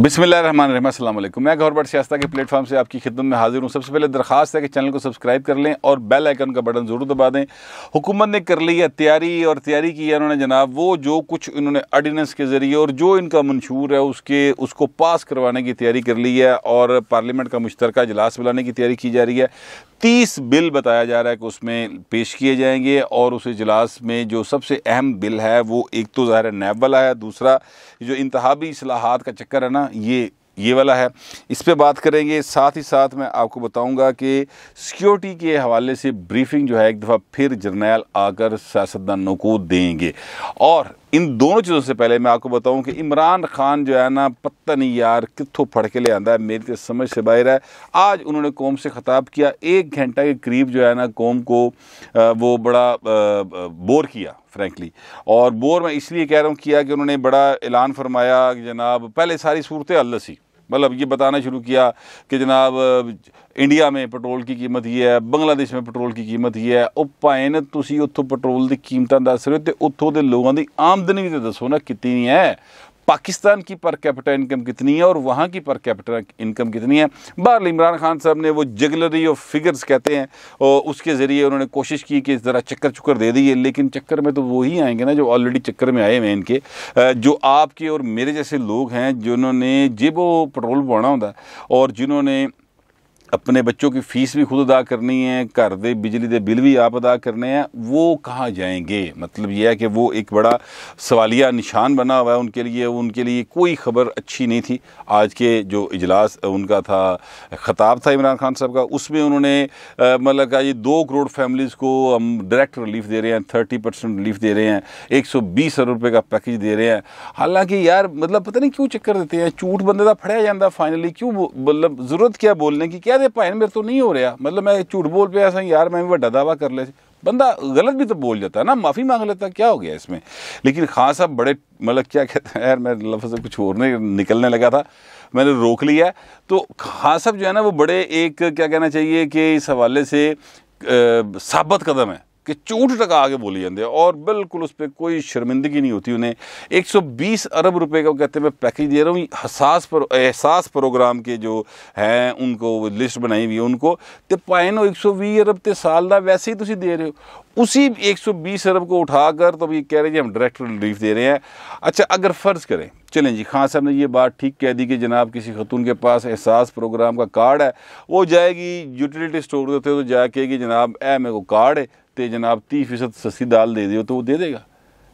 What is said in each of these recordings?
बिस्मिल्लाहिर्रहमानिर्रहीम, अस्सलाम वालेकुम। मैं गौहर भट्ट सियासत के प्लेटफॉर्म से आपकी खिदमत में हाजिर हूँ। सबसे पहले दरखास्त है कि चैनल को सब्सक्राइब कर लें और बेल आइकन का बटन ज़रूर दबा दें। हुकूमत ने कर ली है तैयारी और तैयारी की है उन्होंने जनाब, वो जो कुछ इन्होंने ऑर्डिनेंस के ज़रिए और जो इनका मंशूर है उसको पास करवाने की तैयारी कर ली है और पार्लियामेंट का मुश्तरका इजलास बुलाने की तैयारी की जा रही है। 30 बिल बताया जा रहा है कि उसमें पेश किए जाएंगे और उस इजलास में जो सबसे अहम बिल है वो एक तो ज़ाहिर है नैब वाला है, दूसरा जो इंतहाबी इस्लाहात का चक्कर है ना ये वाला है, इस पे बात करेंगे। साथ ही साथ मैं आपको बताऊंगा कि सिक्योरिटी के हवाले से ब्रीफिंग जो है एक दफ़ा फिर जर्नैल आकर सियासतदानों को देंगे। और इन दोनों चीज़ों से पहले मैं आपको बताऊं कि इमरान खान जो है ना, पता नहीं यार कित्थों फड़ के ले आंदा है, मेरी तो समझ से बाहर है। आज उन्होंने कौम से ख़िताब किया, 1 घंटा के करीब जो है ना कौम को वो बड़ा बोर किया फ्रैंकली। और बोर मैं इसलिए कह रहा हूँ किया कि उन्होंने बड़ा ऐलान फरमाया कि जनाब पहले सारी सूरतें अल्लाह मतलब ये बताना शुरू किया कि जनाब इंडिया में पेट्रोल की कीमत ये है, बांग्लादेश में पेट्रोल की कीमत ये है। ਉਹ ਭਾਵੇਂ ਤੁਸੀਂ ਉੱਥੋਂ पेट्रोल की कीमतां दस रहे हो तो ਉੱਥੋਂ ਦੇ लोगों की आमदनी भी तो दसो ना कितनी है। पाकिस्तान की पर कैपिटा इनकम कितनी है और वहाँ की पर कैपिटा इनकम कितनी है। बहरहाल इमरान खान साहब ने वो जगलरी ऑफ फिगर्स कहते हैं और उसके ज़रिए उन्होंने कोशिश की कि ज़रा चक्कर चुक्कर दे दिए, लेकिन चक्कर में तो वही आएंगे ना जो ऑलरेडी चक्कर में आए हुए इनके, जो आपके और मेरे जैसे लोग हैं जिन्होंने जेबो पेट्रोल पवाना होता है और जिन्होंने अपने बच्चों की फ़ीस भी खुद अदा करनी है, घर दे बिजली दे बिल भी आप अदा करने हैं, वो कहाँ जाएंगे। मतलब यह है कि वो एक बड़ा सवालिया निशान बना हुआ है उनके लिए कोई ख़बर अच्छी नहीं थी। आज के जो इजलास उनका था, ख़ताब था इमरान खान साहब का, उसमें उन्होंने मतलब कहा ये 2 करोड़ फैमिलीज़ को हम डायरेक्ट रिलीफ दे रहे हैं, 30% रिलीफ दे रहे हैं, 120 अरब रुपये का पैकेज दे रहे हैं। हालांकि यार मतलब पता नहीं क्यों चक्कर देते हैं, झूठ बंदे का फड़िया जाता फाइनली, क्यों मतलब ज़रूरत क्या बोलने की, क्या भाई मेरे तो नहीं हो रहा, मतलब मैं झूठ बोल पे ऐसा यार मैं भी बड़ा दावा कर ले, बंदा गलत भी तो बोल जाता है ना, माफ़ी मांग लेता, क्या हो गया इसमें। लेकिन खान साहब बड़े मतलब क्या कहते हैं यार, मैं लफ्ज़ कुछ और नहीं निकलने लगा था, मैंने रोक लिया। तो खान साहब जो है ना वो बड़े एक क्या कहना चाहिए कि इस हवाले से साबित कदम है कि झूठ टका आगे बोली जाते हैं और बिल्कुल उस पर कोई शर्मिंदगी नहीं होती उन्हें। 120 अरब रुपए का कहते हैं मैं पैकेज दे रहा हूँ, एहसास प्रोग्राम के जो हैं उनको लिस्ट बनाई हुई है उनको, तो पाए 120 अरब तो साल का वैसे ही तुम दे रहे हो, उसी 120 अरब को उठाकर तो अभी कह रहे हैं हम डायरेक्ट रिलीफ दे रहे हैं। अच्छा अगर फ़र्ज़ करें, चलें जी, खान साहब ने ये बात ठीक कह दी कि जनाब किसी खतून के पास एहसास प्रोग्राम का कार्ड है, वो जाएगी यूटिलिटी स्टोर होते तो जाके कि जनाब मेरे को कार्ड है तो जनाब 30% सस्ती दाल दे दो तो वो दे देगा।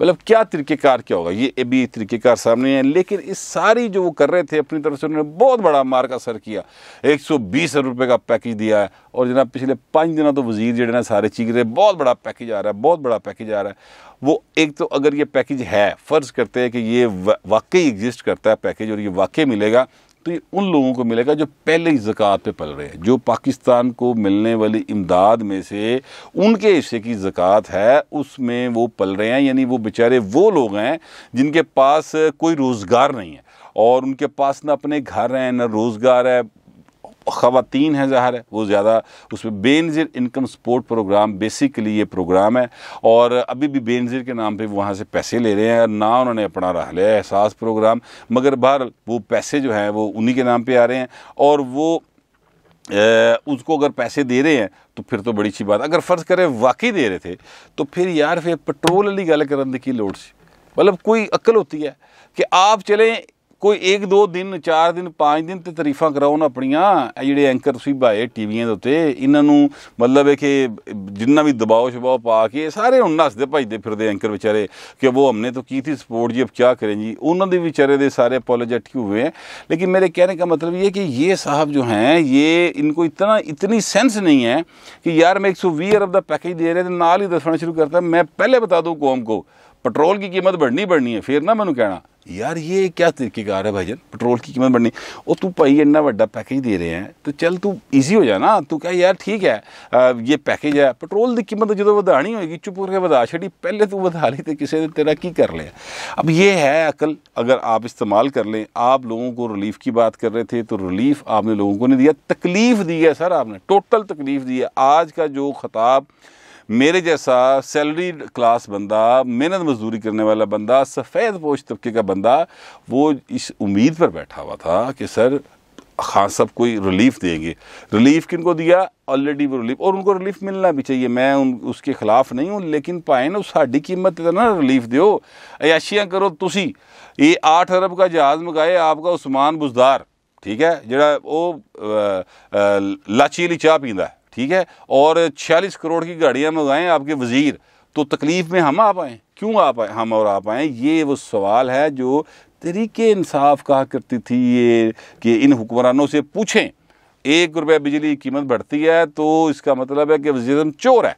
मतलब क्या तरीक़ेकार क्या होगा, ये भी तरीक़ेकार सामने है। लेकिन इस सारी जो वो कर रहे थे अपनी तरफ से उन्होंने बहुत बड़ा मार का सर किया, 120 अरब रुपये का पैकेज दिया है और जनाब पिछले 5 दिनों तो वज़ीर जो ना सारे चीख रहे बहुत बड़ा पैकेज आ रहा है, बहुत बड़ा पैकेज आ रहा है। वो एक तो अगर ये पैकेज है, फ़र्ज़ करते हैं कि ये वाकई एग्जिस्ट करता है पैकेज और ये वाकई मिलेगा, तो ये उन लोगों को मिलेगा जो पहले ही ज़कात पे पल रहे हैं, जो पाकिस्तान को मिलने वाली इमदाद में से उनके हिस्से की ज़कात है उसमें वो पल रहे हैं। यानी वो बेचारे वो लोग हैं जिनके पास कोई रोज़गार नहीं है और उनके पास ना अपने घर हैं ना रोज़गार है, ख़वातीन हैं ज़ाहिर है वो ज़्यादा उसमें। Benazir income support programme basically ये प्रोग्राम है और अभी भी बेनज़ीर के नाम पे वहाँ से पैसे ले रहे हैं, ना उन्होंने अपना रहा है एहसास प्रोग्राम, मगर बाहर वो पैसे जो हैं वो उन्हीं के नाम पे आ रहे हैं और वो उसको अगर पैसे दे रहे हैं तो फिर तो बड़ी अच्छी बात। अगर फ़र्ज़ करें वाकई दे रहे थे तो फिर यार फिर पेट्रोल वाली गल करने की लोड़ सी, मतलब कोई अक्ल होती है कि आप चलें कोई 1 2 दिन 4 दिन 5 दिन तो तारीफा कराओ ना अपनियां, जिहड़े एंकर तुसीं भाए टीवियां दे उत्ते इन्हां नूं मतलब है कि जिन्ना भी दबाव शबाव पा के सारे हुण नसदे भजदे फिरदे एंकर बेचारे कि वो हमने तो की थी सपोर्ट जी, अब क्या करें जी, उन्होंने भी बेचारे दे सारे अपॉलोजेटिक हुए हैं। लेकिन मेरे कहने का मतलब ये कि ये साहब जो हैं ये इनको इतनी सेंस नहीं है कि यार मैं 120 अरब का पैकेज दे रहे थे, नाल ही दसना शुरू करता मैं पहले बता दूँ कौम को पेट्रोल की कीमत बढ़नी है, फिर ना मैनू कहना यार ये क्या तरीक़ेकार है भाईजान, पेट्रोल की कीमत बढ़नी, और तू भाई इन्ना बड़ा पैकेज दे रहे हैं तो चल तू ईजी हो जाना, तू कह यार ठीक है ये पैकेज है, पेट्रोल की कीमत जो वधानी होगी चुप करके वधा छड़ी, पहले तू वधा ली तो किसी ने तेरा की कर लिया। अब ये है अकल, अगर आप इस्तेमाल कर लें। आप लोगों को रिलीफ की बात कर रहे थे तो रिलीफ आपने लोगों को नहीं दिया, तकलीफ़ दी है सर, आपने टोटल तकलीफ़ दी है। आज का जो खिताब मेरे जैसा सैलरी क्लास बंदा, मेहनत मजदूरी करने वाला बंदा, सफ़ेद पोश तबके का बंदा, वो इस उम्मीद पर बैठा हुआ था कि सर खान साहब कोई रिलीफ देंगे। रिलीफ किनको दिया? ऑलरेडी वो रिलीफ, और उनको रिलीफ मिलना भी चाहिए, मैं उसके खिलाफ नहीं हूँ, लेकिन पाए ना साड़ी कीमत ना रिलीफ दो। अयाशियाँ करो तुसी, ये 8 अरब का जहाज़ मंगाए आपका उस्मान बुजदार, ठीक है, जरा वो लाची वाली चाह पींदा है, ठीक है, और 46 करोड़ की गाड़ियाँ मंगाएं आपके वज़ीर, तो तकलीफ़ में हम आ पाएँ? क्यों आ पाए हम और आ पाएँ? ये वो सवाल है जो तरीके इंसाफ कहा करती थी ये कि इन हुक्मरानों से पूछें, 1 रुपये बिजली की कीमत बढ़ती है तो इसका मतलब है कि वज़ीर-ए-आज़म चोर है,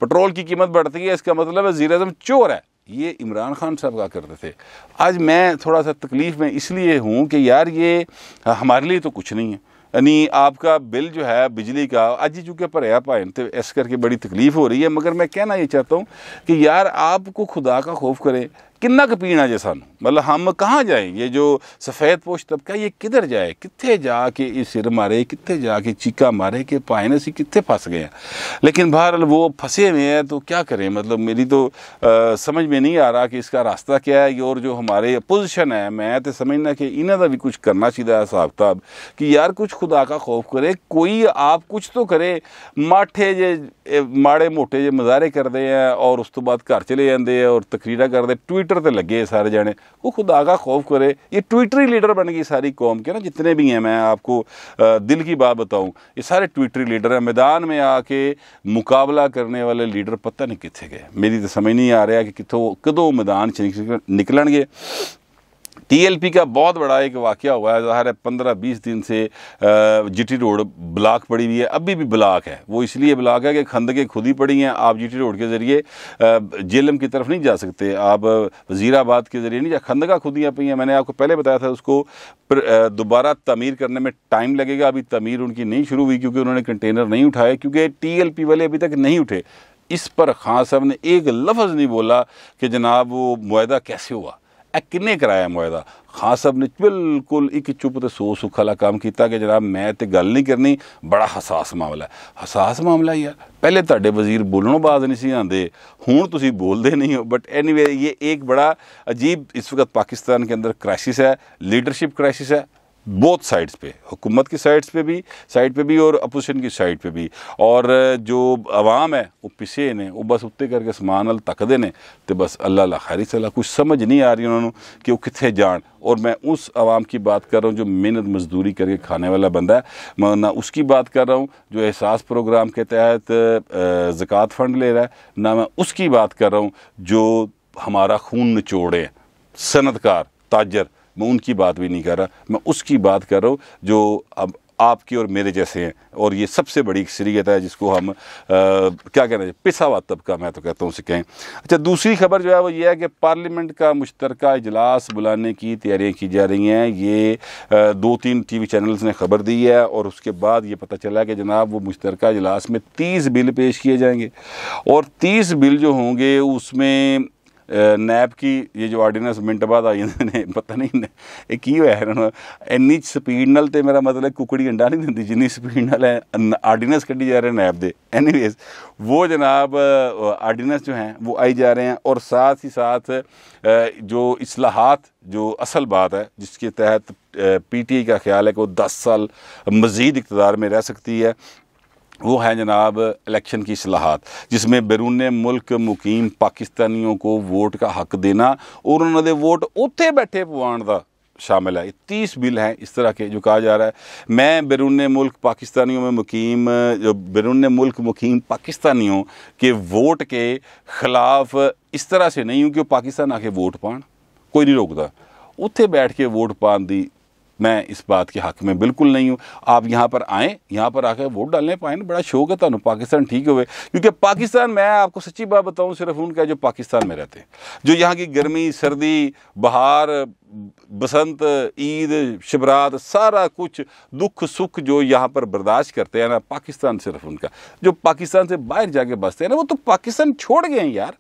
पेट्रोल की कीमत बढ़ती है इसका मतलब है वज़ीर-ए-आज़म चोर है। ये इमरान खान साहब कहा करते थे। आज मैं थोड़ा सा तकलीफ़ में इसलिए हूँ कि यार ये हमारे लिए तो कुछ नहीं है, यानी आपका बिल जो है बिजली का अज चूँकि भरया पाए तो इस करके बड़ी तकलीफ़ हो रही है। मगर मैं कहना ये चाहता हूँ कि यार आपको खुदा का खौफ करे, किन्ना क पीना जे सानू, मतलब हम कहाँ जाएँ? ये जो सफ़ेद पोश तबका ये किधर जाए, कित्थे जाके ये सिर मारे, कित्थे जाके चीका मारे कि भाई असी कित्थे फस गए हैं। लेकिन बहरहाल वो फंसे हुए हैं तो क्या करें, मतलब मेरी तो समझ में नहीं आ रहा कि इसका रास्ता क्या है। और जो हमारे अपोजिशन है, मैं तो समझना कि इन्हों का भी कुछ करना चाहिए हिसाब किताब कि यार कुछ खुदा का खौफ करे, कोई आप कुछ तो करे। माठे जे माड़े मोटे जे मजारे करते हैं और उस तो बाद घर चले जाते हैं और तकरीरा करते, ट्विटर पर लगे सारे जाने, वो खुदा का खौफ करे। ये ट्विटरी लीडर बन गई सारी कौम के ना, जितने भी हैं, मैं आपको दिल की बात बताऊं, ये सारे ट्विटरी लीडर हैं। मैदान में आके मुकाबला करने वाले लीडर पता नहीं कितने गए, मेरी तो समझ नहीं आ रहा कि कितों कदों मैदान च निकलणगे। TLP का बहुत बड़ा एक वाक़या हुआ है, ज़ाहिर है 15-20 दिन से GT रोड ब्लॉक पड़ी हुई है, अभी भी ब्लॉक है। वो इसलिए ब्लॉक है कि खंदकें खुद ही पड़ी हैं, आप GT रोड के ज़रिए जेलम की तरफ नहीं जा सकते, आप वज़ीराबाद के ज़रिए नहीं जा, खंदका खुद ही पई हैं। मैंने आपको पहले बताया था उसको दोबारा तमीर करने में टाइम लगेगा, अभी तमीर उनकी नहीं शुरू हुई क्योंकि उन्होंने कंटेनर नहीं उठाए, क्योंकि TLP वाले अभी तक नहीं उठे। इस पर खान साहब ने एक लफ्ज़ नहीं बोला कि जनाब वो मुआहदा कैसे हुआ, किन्ने कराया मुआहदा। खान साहब ने बिल्कुल एक चुप तो सो सुख वाला काम किया कि जनाब मैं तो गल नहीं करनी, बड़ा हसास मामला है। हसास मामला यार, पहले तुहाडे वज़ीर बोलणों बाज नहीं सी आंदे, हुण तुसीं बोलदे नहीं हो। बट एनीवे ये एक बड़ा अजीब इस वक्त पाकिस्तान के अंदर क्राइसिस है, लीडरशिप क्राइसिस है, बोथ साइड्स पे, हुकूमत की साइड पे भी और अपोजिशन की साइड पे भी। और जो अवाम है वो पिछे ने, वो बस उत्ते करके समान अल तकदे ने तो बस अल्लाह ला खैरी सला, कुछ समझ नहीं आ रही उन्होंने कि वो कित्थे जान। और मैं उस आवाम की बात कर रहा हूँ जो मेहनत मजदूरी करके खाने वाला बंदा है, मैं ना उसकी बात कर रहा हूँ जो एहसास प्रोग्राम के तहत ज़कात फ़ंड ले रहा है, ना मैं उसकी बात कर रहा हूँ जो हमारा खून निचोड़े सनतकार ताजर, मैं उनकी बात भी नहीं कर रहा, मैं उसकी बात कर रहा हूँ जो अब आपके और मेरे जैसे हैं। और ये सबसे बड़ी शरीयत है जिसको हम क्या कहना चाहिए, पिसा हुआ तबका मैं तो कहता हूँ उसे कहें। अच्छा, दूसरी खबर जो है वो ये है कि पार्लियामेंट का मुश्तरका इजलास बुलाने की तैयारियाँ की जा रही हैं। ये 2-3 TV चैनल्स ने खबर दी है और उसके बाद ये पता चला कि जनाब वो मुश्तरका इजलास में 30 बिल पेश किए जाएंगे और 30 बिल जो होंगे उसमें नैब की ये जो आर्डीनेंस मिनट बाद आई ने, पता नहीं ये की होया है, इन्नी स्पीड नाल ते मेरा मतलब कुकड़ी अंडा नहीं दिंदी जिन्नी स्पीड नाल आर्डीनेंस कड्ढी जा रहे हैं नैब दे। एनीवेज वो जनाब आर्डीनेंस जो हैं वो आई जा रहे हैं और साथ ही साथ जो इस्लाहात, जो असल बात है जिसके तहत PTI का ख्याल है कि वो 10 साल मज़ीद इक़्तिदार में रह सकती है, वो है जनाब इलेक्शन की इस्लाहात, जिसमें बैरून मुल्क मुकीम पाकिस्तानियों को वोट का हक देना और उन्होंने वोट उत्थे बैठे पवाण का शामिल है। 30 बिल हैं इस तरह के जो कहा जा रहा है। मैं बैरून मुल्क पाकिस्तानियों में मुकीम, जो बैरून मुल्क मुकीम पाकिस्तानियों के वोट के ख़िलाफ़ इस तरह से नहीं हूँ कि वो पाकिस्तान आके वोट पान, कोई नहीं रोकता, उत्थे बैठ के वोट पान दी मैं इस बात के हक में बिल्कुल नहीं हूँ। आप यहाँ पर आएँ, यहाँ पर आकर वोट डालने पाएँ, बड़ा शौक है तुहानू पाकिस्तान ठीक हुए, क्योंकि पाकिस्तान, मैं आपको सच्ची बात बताऊँ, सिर्फ उनका जो पाकिस्तान में रहते हैं, जो यहाँ की गर्मी सर्दी बहार बसंत ईद शबरात सारा कुछ दुख सुख जो यहाँ पर बर्दाश्त करते हैं ना, पाकिस्तान सिर्फ उनका। जो पाकिस्तान से बाहर जाके बसते हैं ना वो तो पाकिस्तान छोड़ गए हैं यार,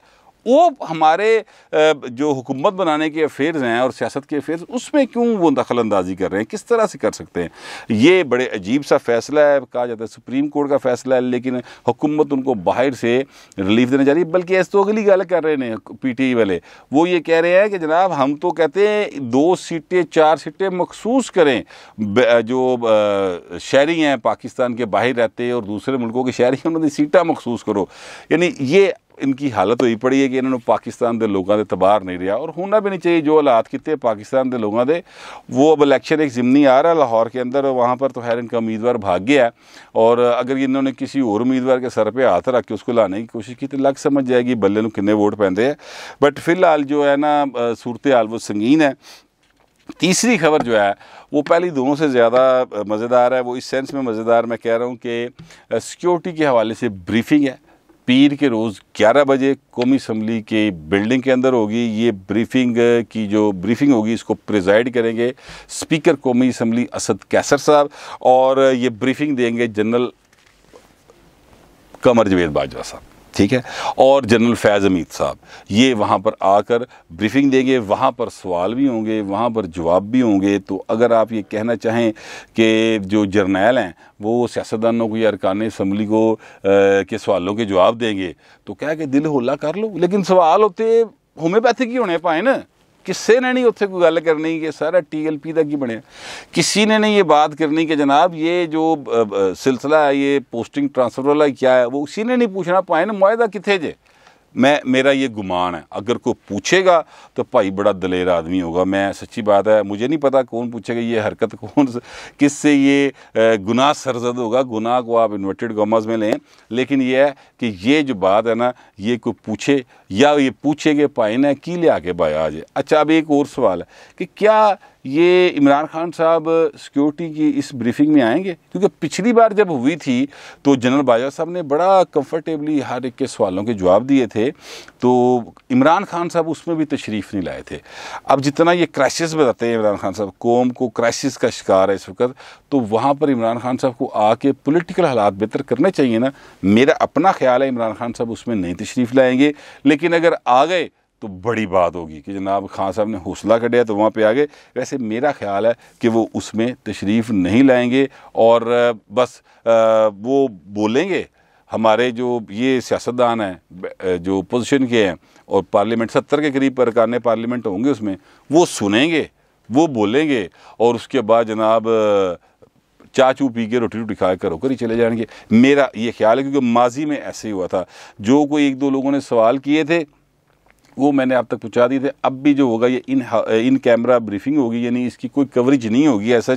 वो हमारे जो हुकूमत बनाने के अफेयर्स हैं और सियासत के अफेयर्स, उसमें क्यों वो दखल अंदाजी कर रहे हैं, किस तरह से कर सकते हैं? ये बड़े अजीब सा फैसला है, कहा जाता है सुप्रीम कोर्ट का फैसला है, लेकिन हुकूमत उनको बाहर से रिलीफ देने जा रही है। बल्कि ऐसे तो अगली गल कर रहे हैं PTI वाले, वो ये कह रहे हैं कि जनाब हम तो कहते हैं 2 सीटें 4 सीटें मखसूस करें, जो शहरी हैं पाकिस्तान के बाहर रहते हैं और दूसरे मुल्कों के शहरी हैं, उन्होंने सीटें मखसूस करो। यानी ये इनकी हालत हुई पड़ी है कि इन्होंने पाकिस्तान के लोगों के तबार नहीं रहा, और होना भी नहीं चाहिए। जो हालात किते पाकिस्तान के लोगों के, वो अब इलेक्शन एक ज़िमनी आ रहा है लाहौर के अंदर, वहाँ पर तो खैर इनका उम्मीदवार भाग गया है, और अगर इन्होंने किसी और उम्मीदवार के सर पे हाथ रख के उसको लाने की कोशिश की तो लग समझ जाएगी बल्ले नूं कितने वोट पैंदे हैं। बट फिलहाल जो है ना सूरत हाल वो संगीन है। तीसरी खबर जो है वो पहली दोनों से ज़्यादा मज़ेदार है। वो इस सेंस में मज़ेदार मैं कह रहा हूँ कि सिक्योरिटी के हवाले से ब्रीफिंग है। पीर के रोज़ 11 बजे कौमी असम्बली की बिल्डिंग के अंदर होगी। ये ब्रीफिंग की जो ब्रीफिंग होगी इसको प्रिजाइड करेंगे स्पीकर कौमी असम्बली असद कैसर साहब, और ये ब्रीफिंग देंगे जनरल कमर जवेद बाजवा साहब, ठीक है, और जनरल फैज़ हमीद साहब। ये वहाँ पर आकर ब्रीफिंग देंगे, वहाँ पर सवाल भी होंगे, वहाँ पर जवाब भी होंगे। तो अगर आप ये कहना चाहें कि जो जर्नैल हैं वो सियासतदानों को या अरकान असम्बली को के सवालों के जवाब देंगे तो क्या कि दिल होला कर लो, लेकिन सवाल होते होम्योपैथिक ही होने पाए ना। किसी ने नहीं उत्थे कोई गल करनी कि सारा TLP तक ही बने, किसी ने नहीं ये बात करनी कि जनाब ये जो सिलसिला है ये पोस्टिंग ट्रांसफ़र वाला क्या है, वो किसी ने नहीं पूछना पाए ना मुआहदा किथे जे। मेरा ये गुमान है अगर कोई पूछेगा तो भाई बड़ा दलेर आदमी होगा। मैं सच्ची बात है, मुझे नहीं पता कौन पूछेगा, ये हरकत कौन किससे ये गुनाह सरजद होगा। गुनाह को आप इन्वर्टेड कॉमर्स में लें, लेकिन ये है कि ये जो बात है ना ये कोई पूछे या ये पूछेगे भाई ने की लिया के भाई आ जाए। अच्छा, अब एक और सवाल है कि क्या ये इमरान खान साहब सिक्योरिटी की इस ब्रीफिंग में आएंगे? क्योंकि पिछली बार जब हुई थी तो जनरल बाजवा साहब ने बड़ा कंफर्टेबली हर एक के सवालों के जवाब दिए थे, तो इमरान खान साहब उसमें भी तशरीफ़ नहीं लाए थे। अब जितना ये क्राइसिस बताते हैं इमरान खान साहब, कौम को क्राइसिस का शिकार है इस वक्त, तो वहाँ पर इमरान खान साहब को आके पॉलिटिकल हालात बेहतर करने चाहिए ना। मेरा अपना ख्याल है इमरान खान साहब उसमें नहीं तशरीफ़ लाएंगे, लेकिन अगर आ गए तो बड़ी बात होगी कि जनाब खान साहब ने हौसला कढ़िया तो वहाँ पे आ गए। वैसे मेरा ख्याल है कि वो उसमें तशरीफ़ नहीं लाएंगे और बस वो बोलेंगे। हमारे जो ये सियासतदान हैं जो पोजीशन के हैं और पार्लियामेंट 70 के करीब अरकान पार्लियामेंट होंगे, उसमें वो सुनेंगे, वो बोलेंगे, और उसके बाद जनाब चाय चू पी के रोटी खा कर होकर ही चले जाएंगे। मेरा ये ख्याल है, क्योंकि माजी में ऐसे ही हुआ था। जो कोई 1-2 लोगों ने सवाल किए थे वो मैंने आप तक पहुंचा दिए थे। अब भी जो होगा ये इन कैमरा ब्रीफिंग होगी, यानी इसकी कोई कवरेज नहीं होगी ऐसा।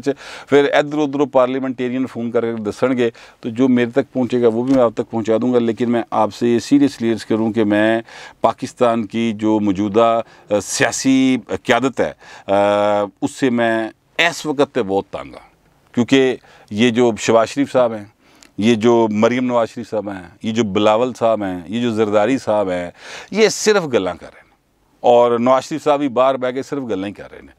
फिर इधर उधर पार्लियामेंटेरियन फ़ोन करके दसणगे तो जो मेरे तक पहुंचेगा वो भी मैं आप तक पहुंचा दूंगा। लेकिन मैं आपसे ये सीरियसली अर्ज़ करूं कि मैं पाकिस्तान की जो मौजूदा सियासी क़यादत है उससे मैं इस वक्त बहुत तंग हूँ, क्योंकि ये जो शहबाज शरीफ साहब हैं, ये जो मरीम नवाज शरीफ साहब हैं, ये जो बिलावल साहब हैं, ये जो जरदारी साहब हैं, ये सिर्फ गल्लां कर रहे हैं, और नवाज शरीफ साहब भी बाहर बह के सिर्फ गल्लां ही कर रहे हैं।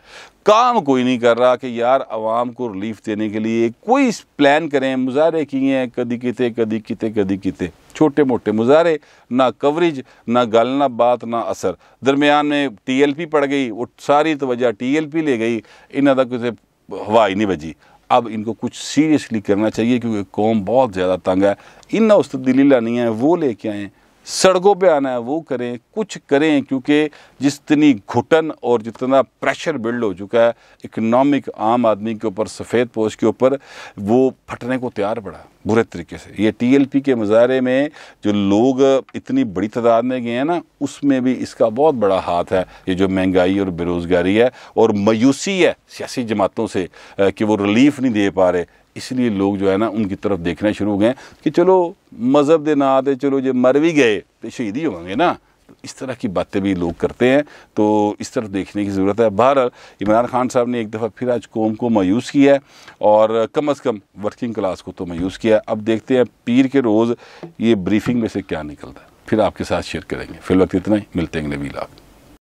काम कोई नहीं कर रहा कि यार आवाम को रिलीफ देने के लिए कोई प्लान करें। मुजाहरे किए हैं, कदी किते छोटे मोटे मुजाहरे, ना कवरेज, ना गल, ना बात, ना असर। दरमियान में TLP पड़ गई, वो सारी तवज्जो TLP ले गई, इन्हों का किसी हवा ही नहीं बजी। अब इनको कुछ सीरियसली करना चाहिए, क्योंकि कौम बहुत ज़्यादा तंग है। इन उस तब्दीली लानी है वो लेके आएँ, सड़कों पे आना है वो करें, कुछ करें, क्योंकि जितनी घुटन और जितना प्रेशर बिल्ड हो चुका है इकनॉमिक आम आदमी के ऊपर, सफ़ेद पोश के ऊपर, वो फटने को तैयार पड़ा बुरे तरीके से। ये TLP के मुजाहरे में जो लोग इतनी बड़ी तादाद में गए हैं ना, उसमें भी इसका बहुत बड़ा हाथ है। ये जो महंगाई और बेरोज़गारी है और मायूसी है सियासी जमातों से कि वो रिलीफ नहीं दे पा रहे, इसलिए लोग जो है ना उनकी तरफ देखना शुरू हो गए कि चलो मज़हब के नाम पे चलो जो मर भी गए तो शहीद ही होंगे ना। तो इस तरह की बातें भी लोग करते हैं, तो इस तरफ देखने की ज़रूरत है। बहरहाल इमरान खान साहब ने एक दफ़ा फिर आज कौम को मायूस किया है, और कम अज़ कम वर्किंग क्लास को तो मायूस किया है। अब देखते हैं पीर के रोज़ ये ब्रीफिंग में से क्या निकलता है, फिर आपके साथ शेयर करेंगे। फिर वक्त इतना ही, मिलते हैं अगले वीलॉग।